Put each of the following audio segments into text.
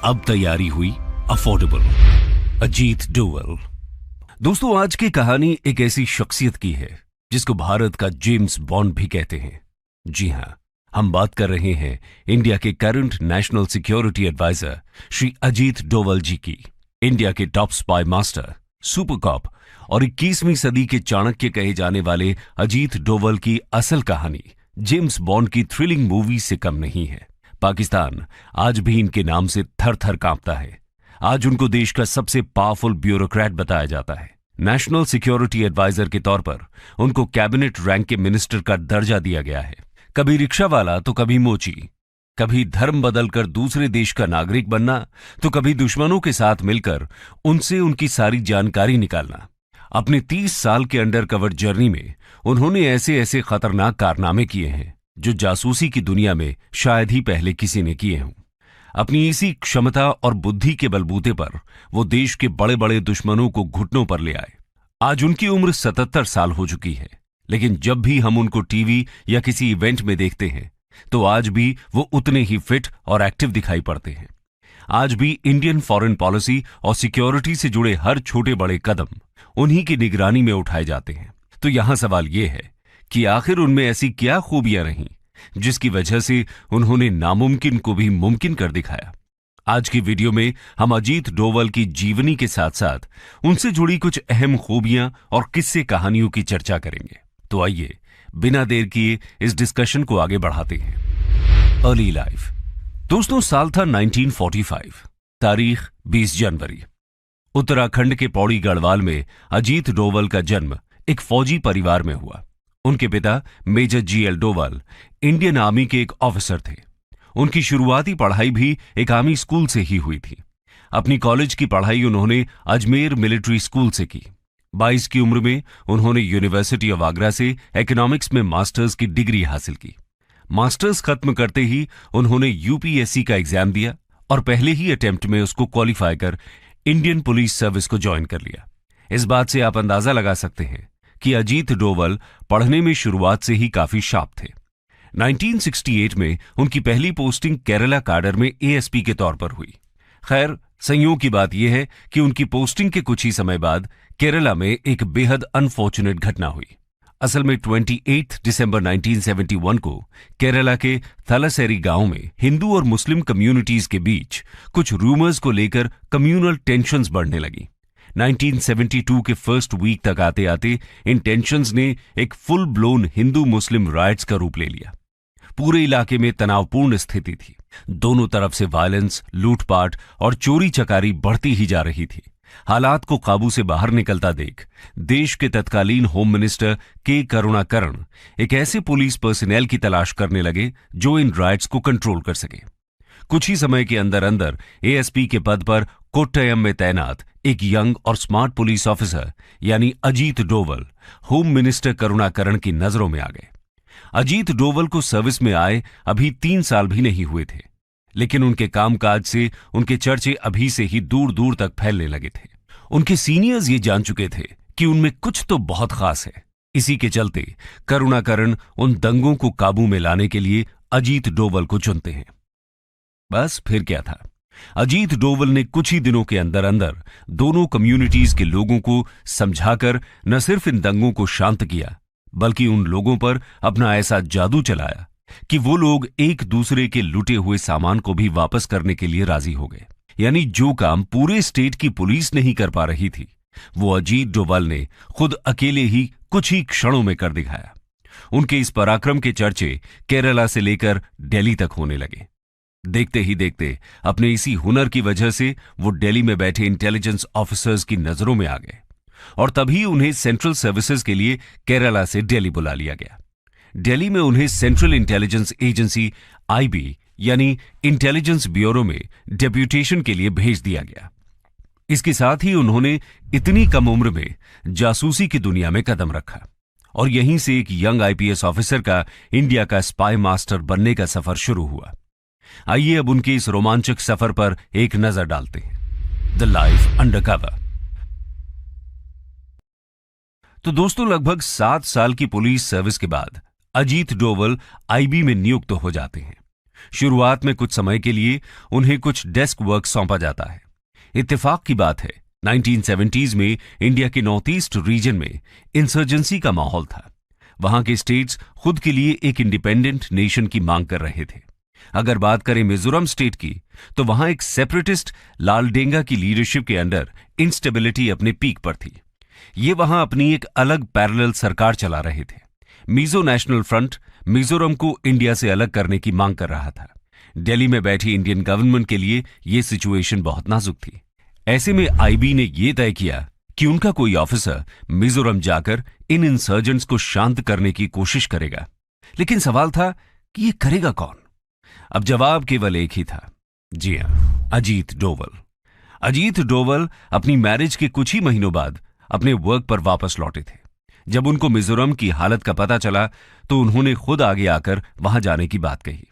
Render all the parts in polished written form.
अब तैयारी हुई अफोर्डेबल। अजीत डोवल। दोस्तों, आज की कहानी एक ऐसी शख्सियत की है जिसको भारत का जेम्स बॉन्ड भी कहते हैं। जी हां, हम बात कर रहे हैं इंडिया के current national security adviser Shri Ajit Doval ji की। इंडिया के top spy master, super cop और 21वीं सदी के चाणक्य कहे जाने वाले अजीत डोवल की असल कहानी जेम्स बॉन्ड की थ्रिलिंग मूवी से कम नहीं है। पाकिस्तान आज भी इनके नाम से थर थर कांपता है। आज उनको देश का सबसे पावरफुल ब्यूरोक्रेट बताया जाता है। नेशनल सिक्योरिटी एडवाइजर के तौर पर उनको कैबिनेट रैंक के मिनिस्टर का दर्जा दिया गया है। कभी रिक्शा वाला तो कभी मोची, कभी धर्म बदलकर दूसरे देश का नागरिक बनना तो कभी दुश्मनों के साथ मिलकर उनसे उनकी सारी जानकारी निकालना। अपने 30 साल के अंडर कवर जर्नी में उन्होंने ऐसे ऐसे खतरनाक कारनामे किए हैं जो जासूसी की दुनिया में शायद ही पहले किसी ने किए हों। अपनी इसी क्षमता और बुद्धि के बलबूते पर वो देश के बड़े बड़े दुश्मनों को घुटनों पर ले आए। आज उनकी उम्र 77 साल हो चुकी है, लेकिन जब भी हम उनको टीवी या किसी इवेंट में देखते हैं तो आज भी वो उतने ही फिट और एक्टिव दिखाई पड़ते हैं। आज भी इंडियन फॉरेन पॉलिसी और सिक्योरिटी से जुड़े हर छोटे बड़े कदम उन्हीं की निगरानी में उठाए जाते हैं। तो यहां सवाल यह है कि आखिर उनमें ऐसी क्या खूबियां रहीं जिसकी वजह से उन्होंने नामुमकिन को भी मुमकिन कर दिखाया। आज की वीडियो में हम अजीत डोवल की जीवनी के साथ साथ उनसे जुड़ी कुछ अहम खूबियां और किस्से कहानियों की चर्चा करेंगे। तो आइए बिना देर किए इस डिस्कशन को आगे बढ़ाते हैं। Early life. दोस्तों, साल था 1945, तारीख 20 जनवरी। उत्तराखंड के पौड़ी गढ़वाल में अजीत डोवल का जन्म एक फौजी परिवार में हुआ। उनके पिता major GL Doval Indian army के एक ऑफिसर थे। उनकी शुरुआती पढ़ाई भी एक आर्मी स्कूल से ही हुई थी। अपनी कॉलेज की पढ़ाई उन्होंने अजमेर मिलिट्री स्कूल से की। 22 की उम्र में उन्होंने यूनिवर्सिटी ऑफ आगरा से इकोनॉमिक्स में मास्टर्स की डिग्री हासिल की। मास्टर्स खत्म करते ही उन्होंने यूपीएससी का एग्जाम दिया और पहले ही अटेम्प्ट में उसको क्वालिफाई कर इंडियन पुलिस सर्विस को ज्वाइन कर लिया। इस बात से आप अंदाजा लगा सकते हैं कि अजीत डोवल पढ़ने में शुरुआत से ही काफी शार्प थे। 1968 में उनकी पहली पोस्टिंग केरला काडर में एएसपी के तौर पर हुई। खैर, संयोग की बात यह है कि उनकी पोस्टिंग के कुछ ही समय बाद केरला में एक बेहद अनफॉर्चुनेट घटना हुई। असल में 28 दिसंबर 1971 को केरला के थलासेरी गांव में हिंदू और मुस्लिम कम्युनिटीज के बीच कुछ रूमर्स को लेकर कम्युनल टेंशन्स बढ़ने लगी। 1972 के फर्स्ट वीक तक आते आते इन टेंशन्स ने एक फुल ब्लोन हिंदू मुस्लिम राइट्स का रूप ले लिया। पूरे इलाके में तनावपूर्ण स्थिति थी। दोनों तरफ से वायलेंस, लूटपाट और चोरी चकारी बढ़ती ही जा रही थी। हालात को काबू से बाहर निकलता देख देश के तत्कालीन होम मिनिस्टर के करुणाकरण एक ऐसे पुलिस पर्सनल की तलाश करने लगे जो इन राइट्स को कंट्रोल कर सके। कुछ ही समय के अंदर अंदर एएसपी के पद पर कोट्टयम में तैनात एक यंग और स्मार्ट पुलिस ऑफिसर यानी अजीत डोवल होम मिनिस्टर करुणाकरण की नजरों में आ गए। अजीत डोवल को सर्विस में आए अभी 3 साल भी नहीं हुए थे, लेकिन उनके कामकाज से उनके चर्चे अभी से ही दूर दूर तक फैलने लगे थे। उनके सीनियर्स ये जान चुके थे कि उनमें कुछ तो बहुत खास है। इसी के चलते करुणाकरण उन दंगों को काबू में लाने के लिए अजीत डोवल को चुनते हैं। बस फिर क्या था, अजीत डोवल ने कुछ ही दिनों के अंदर अंदर दोनों कम्युनिटीज के लोगों को समझाकर न सिर्फ इन दंगों को शांत किया, बल्कि उन लोगों पर अपना ऐसा जादू चलाया कि वो लोग एक दूसरे के लुटे हुए सामान को भी वापस करने के लिए राजी हो गए। यानी जो काम पूरे स्टेट की पुलिस नहीं कर पा रही थी, वो अजीत डोवल ने खुद अकेले ही कुछ ही क्षणों में कर दिखाया। उनके इस पराक्रम के चर्चे केरला से लेकर दिल्ली तक होने लगे। देखते ही देखते अपने इसी हुनर की वजह से वो दिल्ली में बैठे इंटेलिजेंस ऑफिसर्स की नजरों में आ गए और तभी उन्हें सेंट्रल सर्विसेज के लिए केरला से दिल्ली बुला लिया गया। दिल्ली में उन्हें सेंट्रल इंटेलिजेंस एजेंसी आईबी यानी इंटेलिजेंस ब्यूरो में डेप्यूटेशन के लिए भेज दिया गया। इसके साथ ही उन्होंने इतनी कम उम्र में जासूसी की दुनिया में कदम रखा और यहीं से एक यंग आईपीएस ऑफिसर का इंडिया का स्पाई मास्टर बनने का सफर शुरू हुआ। आइए अब उनके इस रोमांचक सफर पर एक नजर डालते हैं। The life undercover. तो दोस्तों, लगभग 7 साल की पुलिस सर्विस के बाद अजीत डोवल आईबी में नियुक्त हो जाते हैं। शुरुआत में कुछ समय के लिए उन्हें कुछ डेस्क वर्क सौंपा जाता है। इत्तेफाक की बात है 1970s में इंडिया के नॉर्थ ईस्ट रीजन में इंसर्जेंसी का माहौल था। वहां के स्टेट्स खुद के लिए एक इंडिपेंडेंट नेशन की मांग कर रहे थे। अगर बात करें मिजोरम स्टेट की, तो वहां एक सेपरेटिस्ट लालडेंगा की लीडरशिप के अंडर इंस्टेबिलिटी अपने पीक पर थी। ये वहां अपनी एक अलग पैरेलल सरकार चला रहे थे। मिजो नेशनल फ्रंट मिजोरम को इंडिया से अलग करने की मांग कर रहा था। दिल्ली में बैठी इंडियन गवर्नमेंट के लिए यह सिचुएशन बहुत नाजुक थी। ऐसे में आईबी ने यह तय किया कि उनका कोई ऑफिसर मिजोरम जाकर इन इंसर्जेंट्स को शांत करने की कोशिश करेगा। लेकिन सवाल था कि यह करेगा कौन? अब जवाब केवल एक ही था, जी हां, अजीत डोवल। अजीत डोवल अपनी मैरिज के कुछ ही महीनों बाद अपने वर्क पर वापस लौटे थे। जब उनको मिजोरम की हालत का पता चला तो उन्होंने खुद आगे आकर वहां जाने की बात कही।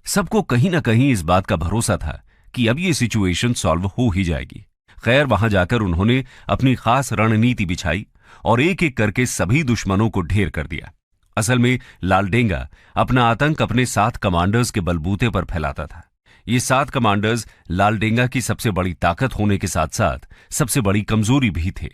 सबको कहीं ना कहीं इस बात का भरोसा था कि अब ये सिचुएशन सॉल्व हो ही जाएगी। खैर, वहां जाकर उन्होंने अपनी खास रणनीति बिछाई और एक एक करके सभी दुश्मनों को ढेर कर दिया। असल में लालडेंगा अपना आतंक अपने 7 कमांडर्स के बलबूते पर फैलाता था। ये 7 कमांडर्स लालडेंगा की सबसे बड़ी ताकत होने के साथ साथ सबसे बड़ी कमजोरी भी थे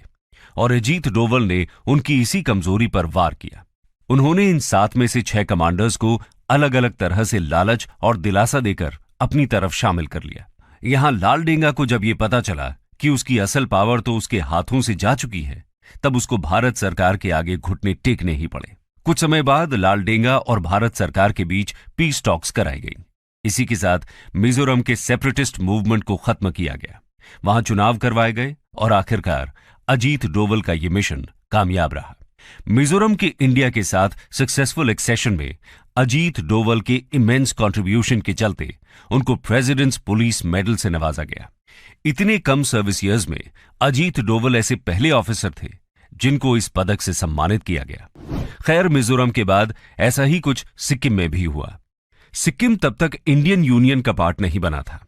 और अजीत डोवल ने उनकी इसी कमजोरी पर वार किया। उन्होंने इन 7 में से 6 कमांडर्स को अलग अलग तरह से लालच और दिलासा देकर अपनी तरफ शामिल कर लिया। यहां लालडेंगा को जब ये पता चला कि उसकी असल पावर तो उसके हाथों से जा चुकी है, तब उसको भारत सरकार के आगे घुटने टेकने ही पड़े। कुछ समय बाद लालडेंगा और भारत सरकार के बीच पीस टॉक्स कराई गई। इसी के साथ मिजोरम के सेपरेटिस्ट मूवमेंट को खत्म किया गया। वहां चुनाव करवाए गए और आखिरकार अजीत डोवल का यह मिशन कामयाब रहा। मिजोरम के इंडिया के साथ सक्सेसफुल एक्सेशन में अजीत डोवल के इमेंस कंट्रीब्यूशन के चलते उनको प्रेसिडेंट्स पुलिस मेडल से नवाजा गया। इतने कम सर्विस ईयर्स में अजीत डोवल ऐसे पहले ऑफिसर थे जिनको इस पदक से सम्मानित किया गया। खैर, मिजोरम के बाद ऐसा ही कुछ सिक्किम में भी हुआ। सिक्किम तब तक इंडियन यूनियन का पार्ट नहीं बना था।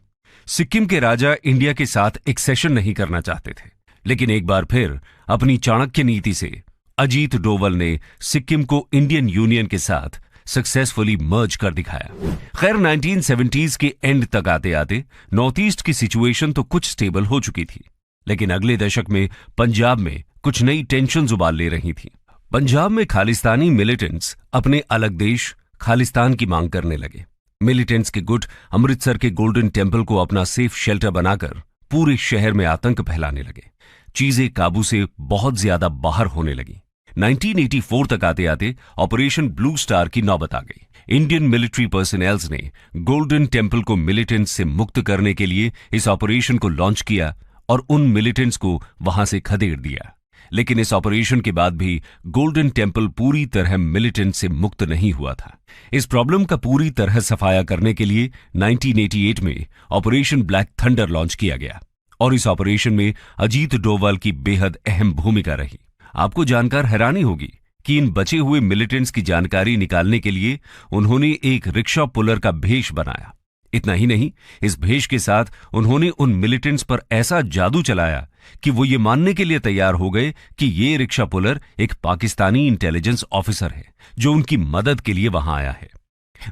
सिक्किम के राजा इंडिया के साथ एक्सेशन नहीं करना चाहते थे, लेकिन एक बार फिर अपनी चाणक्य नीति से अजीत डोवल ने सिक्किम को इंडियन यूनियन के साथ सक्सेसफुली मर्ज कर दिखाया। खैर, 1970s के एंड तक आते आते नॉर्थ ईस्ट की सिचुएशन तो कुछ स्टेबल हो चुकी थी, लेकिन अगले दशक में पंजाब में कुछ नई टेंशन उबाल ले रही थी। पंजाब में खालिस्तानी मिलिटेंट्स अपने अलग देश खालिस्तान की मांग करने लगे। मिलिटेंट्स के गुट अमृतसर के गोल्डन टेम्पल को अपना सेफ शेल्टर बनाकर पूरे शहर में आतंक फैलाने लगे। चीजें काबू से बहुत ज्यादा बाहर होने लगी। 1984 तक आते आते ऑपरेशन ब्लू स्टार की नौबत आ गई। इंडियन मिलिट्री पर्सनल्स ने गोल्डन टेम्पल को मिलिटेंट्स से मुक्त करने के लिए इस ऑपरेशन को लॉन्च किया और उन मिलिटेंट्स को वहां से खदेड़ दिया। लेकिन इस ऑपरेशन के बाद भी गोल्डन टेम्पल पूरी तरह मिलिटेंट से मुक्त नहीं हुआ था। इस प्रॉब्लम का पूरी तरह सफाया करने के लिए 1988 में ऑपरेशन ब्लैक थंडर लॉन्च किया गया और इस ऑपरेशन में अजीत डोवल की बेहद अहम भूमिका रही। आपको जानकर हैरानी होगी कि इन बचे हुए मिलिटेंट्स की जानकारी निकालने के लिए उन्होंने एक रिक्शा पुलर का भेष बनाया। इतना ही नहीं, इस भेष के साथ उन्होंने उन मिलिटेंट्स पर ऐसा जादू चलाया कि वो ये मानने के लिए तैयार हो गए कि ये रिक्शा पुलर एक पाकिस्तानी इंटेलिजेंस ऑफिसर है जो उनकी मदद के लिए वहां आया है।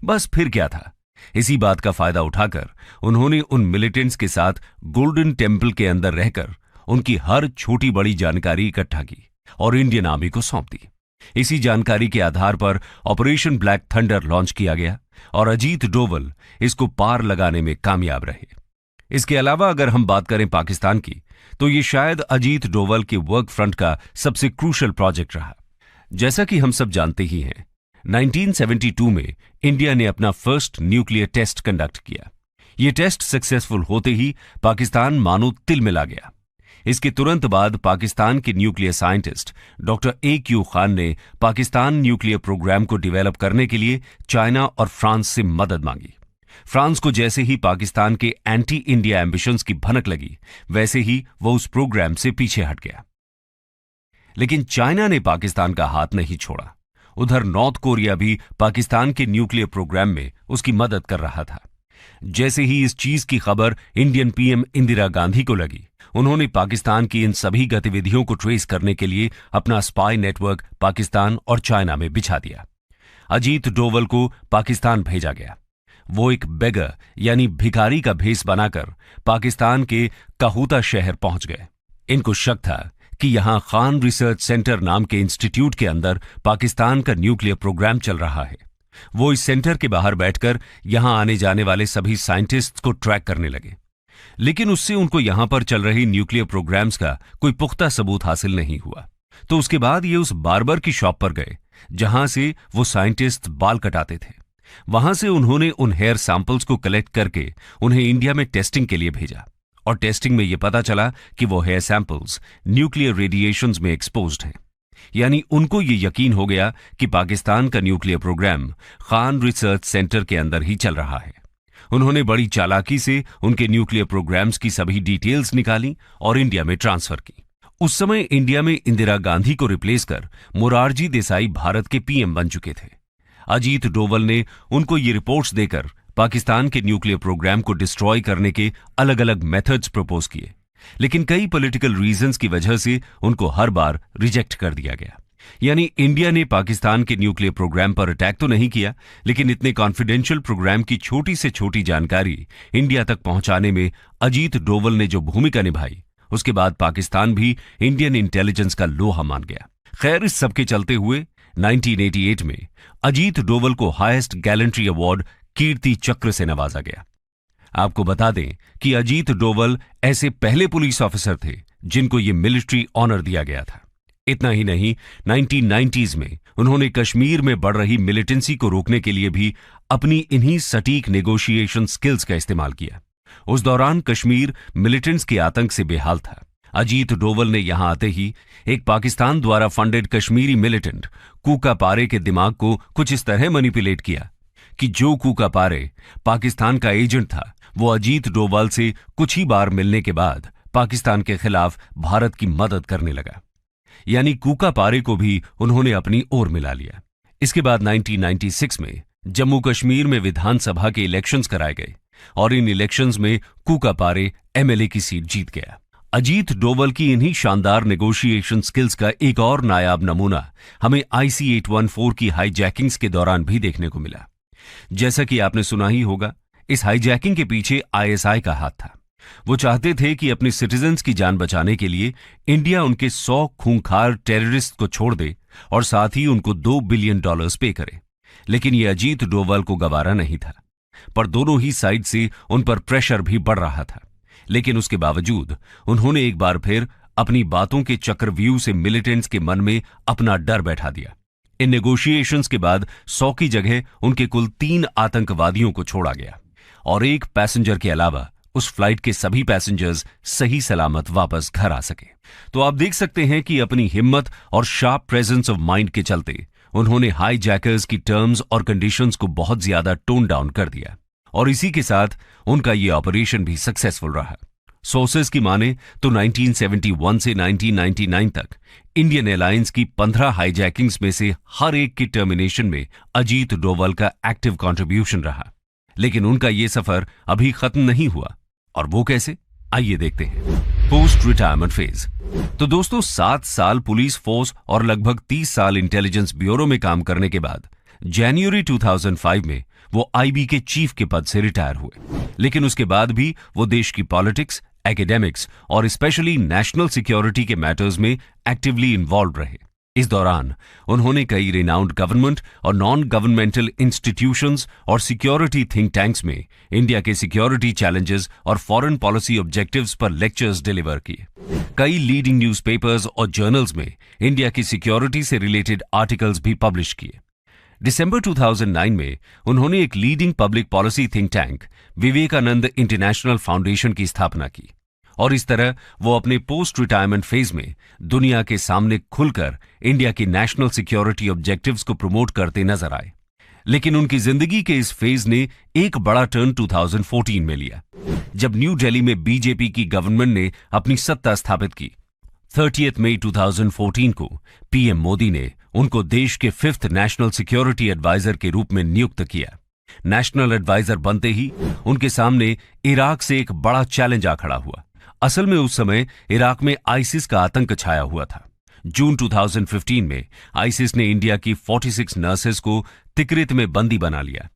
बस फिर क्या था, इसी बात का फायदा उठाकर उन्होंने उन मिलिटेंट्स के साथ गोल्डन टेम्पल के अंदर रहकर उनकी हर छोटी बड़ी जानकारी इकट्ठा की और इंडियन आर्मी को सौंप दी। इसी जानकारी के आधार पर ऑपरेशन ब्लैक थंडर लॉन्च किया गया और अजीत डोवल इसको पार लगाने में कामयाब रहे। इसके अलावा अगर हम बात करें पाकिस्तान की, तो ये शायद अजीत डोवल के वर्क फ्रंट का सबसे क्रूशल प्रोजेक्ट रहा। जैसा कि हम सब जानते ही हैं, 1972 में इंडिया ने अपना फर्स्ट न्यूक्लियर टेस्ट कंडक्ट किया। यह टेस्ट सक्सेसफुल होते ही पाकिस्तान मानो तिल मिला गया। इसके तुरंत बाद पाकिस्तान के nuclear scientist doctor AQ Khan ने पाकिस्तान न्यूक्लियर प्रोग्राम को डेवलप करने के लिए चाइना और फ्रांस से मदद मांगी। फ्रांस को जैसे ही पाकिस्तान के एंटी इंडिया एम्बिशंस की भनक लगी, वैसे ही वो उस प्रोग्राम से पीछे हट गया। लेकिन चाइना ने पाकिस्तान का हाथ नहीं छोड़ा। उधर नॉर्थ कोरिया भी पाकिस्तान के न्यूक्लियर प्रोग्राम में उसकी मदद कर रहा था। जैसे ही इस चीज की खबर इंडियन PM इंदिरा गांधी को लगी, उन्होंने पाकिस्तान की इन सभी गतिविधियों को ट्रेस करने के लिए अपना स्पाई नेटवर्क पाकिस्तान और चाइना में बिछा दिया। अजीत डोवल को पाकिस्तान भेजा गया। वो एक बेगर यानी भिखारी का भेष बनाकर पाकिस्तान के काहूता शहर पहुंच गए। इनको शक था कि यहां खान रिसर्च सेंटर नाम के इंस्टीट्यूट के अंदर पाकिस्तान का न्यूक्लियर प्रोग्राम चल रहा है। वो इस सेंटर के बाहर बैठकर यहां आने जाने वाले सभी साइंटिस्ट्स को ट्रैक करने लगे, लेकिन उससे उनको यहां पर चल रही न्यूक्लियर प्रोग्राम्स का कोई पुख्ता सबूत हासिल नहीं हुआ। तो उसके बाद ये उस बार्बर की शॉप पर गए जहां से वो साइंटिस्ट बाल कटाते थे। वहां से उन्होंने उन हेयर सैंपल्स को कलेक्ट करके उन्हें इंडिया में टेस्टिंग के लिए भेजा, और टेस्टिंग में यह पता चला कि वो हेयर सैंपल्स न्यूक्लियर रेडिएशंस में एक्सपोज्ड हैं। यानी उनको ये यकीन हो गया कि पाकिस्तान का nuclear programme Khan research centre के अंदर ही चल रहा है। उन्होंने बड़ी चालाकी से उनके न्यूक्लियर प्रोग्राम्स की सभी डिटेल्स निकाली और इंडिया में ट्रांसफर की। उस समय इंडिया में इंदिरा गांधी को रिप्लेस कर मोरारजी देसाई भारत के पीएम बन चुके थे। अजीत डोवल ने उनको ये रिपोर्ट्स देकर पाकिस्तान के न्यूक्लियर प्रोग्राम को डिस्ट्रॉय करने के अलग अलग मेथड्स प्रपोज किए, लेकिन कई पॉलिटिकल रीजंस की वजह से उनको हर बार रिजेक्ट कर दिया गया। यानी इंडिया ने पाकिस्तान के न्यूक्लियर प्रोग्राम पर अटैक तो नहीं किया, लेकिन इतने कॉन्फिडेंशियल प्रोग्राम की छोटी से छोटी जानकारी इंडिया तक पहुंचाने में अजीत डोवल ने जो भूमिका निभाई, उसके बाद पाकिस्तान भी इंडियन इंटेलिजेंस का लोहा मान गया। खैर, इस सबके चलते हुए 1988 में अजीत डोवल को हाईएस्ट गैलेंट्री अवार्ड कीर्ति चक्र से नवाजा गया। आपको बता दें कि अजीत डोवल ऐसे पहले पुलिस ऑफिसर थे जिनको ये मिलिट्री ऑनर दिया गया था। इतना ही नहीं, 1990s में उन्होंने कश्मीर में बढ़ रही मिलिटेंसी को रोकने के लिए भी अपनी इन्हीं सटीक नेगोशिएशन स्किल्स का इस्तेमाल किया। उस दौरान कश्मीर मिलिटेंट्स के आतंक से बेहाल था। अजीत डोवल ने यहां आते ही एक पाकिस्तान द्वारा फंडेड कश्मीरी मिलिटेंट कूका पारे के दिमाग को कुछ इस तरह मैनिपुलेट किया कि जो कूका पारे पाकिस्तान का एजेंट था, वो अजीत डोवल से कुछ ही बार मिलने के बाद पाकिस्तान के खिलाफ भारत की मदद करने लगा। यानी कूका पारे को भी उन्होंने अपनी ओर मिला लिया। इसके बाद 1996 में जम्मू कश्मीर में विधानसभा के इलेक्शंस कराए गए और इन इलेक्शंस में कूका पारे एमएलए की सीट जीत गया। अजीत डोवल की इन्हीं शानदार नेगोशिएशन स्किल्स का एक और नायाब नमूना हमें IC-814 की हाईजैकिंग्स के दौरान भी देखने को मिला। जैसा कि आपने सुना ही होगा, इस हाईजैकिंग के पीछे ISI का हाथ था। वो चाहते थे कि अपने सिटीजन्स की जान बचाने के लिए इंडिया उनके 100 खूंखार टेररिस्ट को छोड़ दे और साथ ही उनको $2 बिलियन पे करे। लेकिन ये अजीत डोवल को गवारा नहीं था, पर दोनों ही साइड से उन पर प्रेशर भी बढ़ रहा था। लेकिन उसके बावजूद उन्होंने एक बार फिर अपनी बातों के चक्रव्यूह से मिलिटेंट्स के मन में अपना डर बैठा दिया। इन नेगोशिएशंस के बाद 100 की जगह उनके कुल 3 आतंकवादियों को छोड़ा गया और एक पैसेंजर के अलावा उस फ्लाइट के सभी पैसेंजर्स सही सलामत वापस घर आ सके। तो आप देख सकते हैं कि अपनी हिम्मत और शार्प प्रेजेंस ऑफ माइंड के चलते उन्होंने हाईजैकर्स की टर्म्स और कंडीशंस को बहुत ज्यादा टोन डाउन कर दिया और इसी के साथ उनका यह ऑपरेशन भी सक्सेसफुल रहा। सोर्सेज की माने तो 1971 से 1999 तक इंडियन एयरलाइंस की 15 हाईजैकिंग्स में से हर एक की टर्मिनेशन में अजीत डोवल का एक्टिव कंट्रीब्यूशन रहा। लेकिन उनका यह सफर अभी खत्म नहीं हुआ, और वो कैसे, आइए देखते हैं। Post retirement phase. तो दोस्तों, 7 साल पुलिस फोर्स और लगभग 30 साल इंटेलिजेंस ब्यूरो में काम करने के बाद जनवरी 2005 में वो IB के चीफ के पद से रिटायर हुए। लेकिन उसके बाद भी वो देश की पॉलिटिक्स, एकेडेमिक्स और स्पेशली नेशनल सिक्योरिटी के मैटर्स में एक्टिवली इन्वॉल्व रहे। इस दौरान उन्होंने कई रिनाउंड गवर्नमेंट और नॉन गवर्नमेंटल इंस्टीट्यूशंस और सिक्योरिटी थिंक टैंक्स में इंडिया के सिक्योरिटी चैलेंजेस और फॉरेन पॉलिसी ऑब्जेक्टिव्स पर लेक्चर्स डिलीवर किए। कई लीडिंग न्यूज़पेपर्स और जर्नल्स में इंडिया की सिक्योरिटी से रिलेटेड आर्टिकल्स भी पब्लिश किए। दिसंबर 2009 में उन्होंने एक leading public policy think tank Vivekananda international foundation की स्थापना की और इस तरह वो अपने पोस्ट रिटायरमेंट फेज में दुनिया के सामने खुलकर इंडिया की नेशनल सिक्योरिटी ऑब्जेक्टिव्स को प्रमोट करते नजर आए। लेकिन उनकी जिंदगी के इस फेज ने एक बड़ा टर्न 2014 में लिया, जब न्यू दिल्ली में बीजेपी की गवर्नमेंट ने अपनी सत्ता स्थापित की। 30 मई 2014 को पीएम मोदी ने उनको देश के 5th नेशनल सिक्योरिटी एडवाइजर के रूप में नियुक्त किया। नेशनल एडवाइजर बनते ही उनके सामने इराक से एक बड़ा चैलेंज आ खड़ा हुआ। असल में उस समय इराक में आईसिस का आतंक छाया हुआ था। जून 2015 में आईसिस ने इंडिया की 46 नर्सेस को तिकरित में बंदी बना लिया।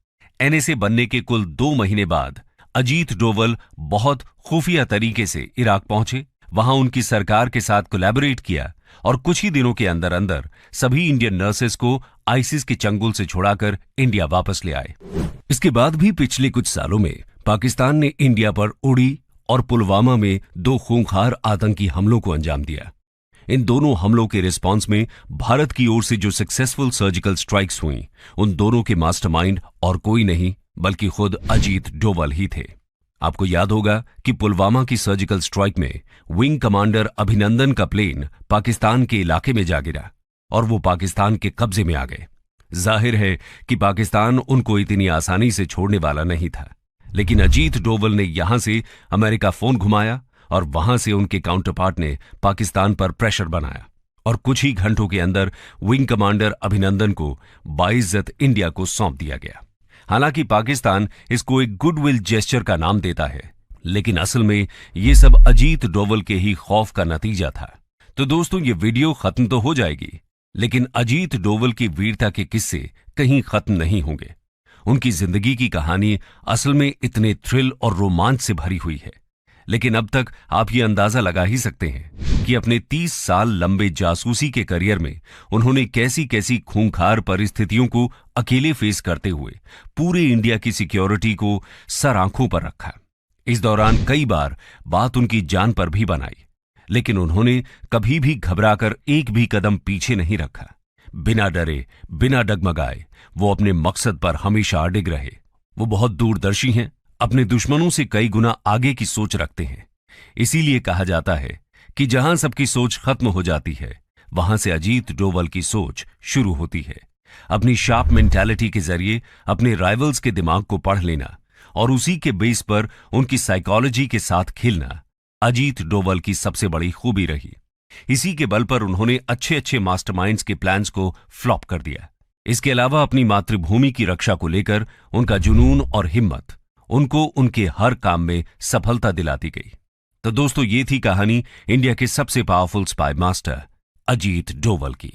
एनएसए बनने के कुल 2 महीने बाद अजीत डोवल बहुत खुफिया तरीके से इराक पहुंचे, वहां उनकी सरकार के साथ कोलैबोरेट किया और कुछ ही दिनों के अंदर अंदर सभी इंडियन नर्सेस को आईसिस के चंगुल से छुड़ाकर इंडिया वापस ले आए। इसके बाद भी पिछले कुछ सालों में पाकिस्तान ने इंडिया पर उड़ी और पुलवामा में 2 खूंखार आतंकी हमलों को अंजाम दिया। इन दोनों हमलों के रिस्पांस में भारत की ओर से जो सक्सेसफुल सर्जिकल स्ट्राइक्स हुई, उन दोनों के मास्टरमाइंड और कोई नहीं बल्कि खुद अजीत डोवल ही थे। आपको याद होगा कि पुलवामा की सर्जिकल स्ट्राइक में विंग कमांडर अभिनंदन का प्लेन पाकिस्तान के इलाके में जा गिरा और वो पाकिस्तान के कब्जे में आ गए। जाहिर है कि पाकिस्तान उनको इतनी आसानी से छोड़ने वाला नहीं था, लेकिन अजीत डोवल ने यहां से अमेरिका फोन घुमाया और वहां से उनके काउंटरपार्ट ने पाकिस्तान पर प्रेशर बनाया और कुछ ही घंटों के अंदर विंग कमांडर अभिनंदन को बाइज्जत इंडिया को सौंप दिया गया। हालांकि पाकिस्तान इसको एक गुडविल जेस्चर का नाम देता है, लेकिन असल में ये सब अजीत डोवल के ही खौफ का नतीजा था। तो दोस्तों, ये वीडियो खत्म तो हो जाएगी, लेकिन अजीत डोवल की वीरता के किस्से कहीं खत्म नहीं होंगे। उनकी जिंदगी की कहानी असल में इतने थ्रिल और रोमांच से भरी हुई है, लेकिन अब तक आप ये अंदाजा लगा ही सकते हैं कि अपने 30 साल लंबे जासूसी के करियर में उन्होंने कैसी कैसी खूंखार परिस्थितियों को अकेले फेस करते हुए पूरे इंडिया की सिक्योरिटी को सर आंखों पर रखा। इस दौरान कई बार बात उनकी जान पर भी बनाई, लेकिन उन्होंने कभी भी घबराकर एक भी कदम पीछे नहीं रखा। बिना डरे, बिना डगमगाए वो अपने मकसद पर हमेशा अडिग रहे। वो बहुत दूरदर्शी हैं, अपने दुश्मनों से कई गुना आगे की सोच रखते हैं। इसीलिए कहा जाता है कि जहां सबकी सोच खत्म हो जाती है, वहां से अजीत डोवल की सोच शुरू होती है। अपनी शार्प मेंटालिटी के जरिए अपने राइवल्स के दिमाग को पढ़ लेना और उसी के बेस पर उनकी साइकोलॉजी के साथ खेलना अजीत डोवल की सबसे बड़ी खूबी रही। इसी के बल पर उन्होंने अच्छे अच्छे मास्टरमाइंड्स के प्लान्स को फ्लॉप कर दिया। इसके अलावा अपनी मातृभूमि की रक्षा को लेकर उनका जुनून और हिम्मत उनको उनके हर काम में सफलता दिलाती गई। तो दोस्तों, ये थी कहानी इंडिया के सबसे powerful spy master Ajit Doval की।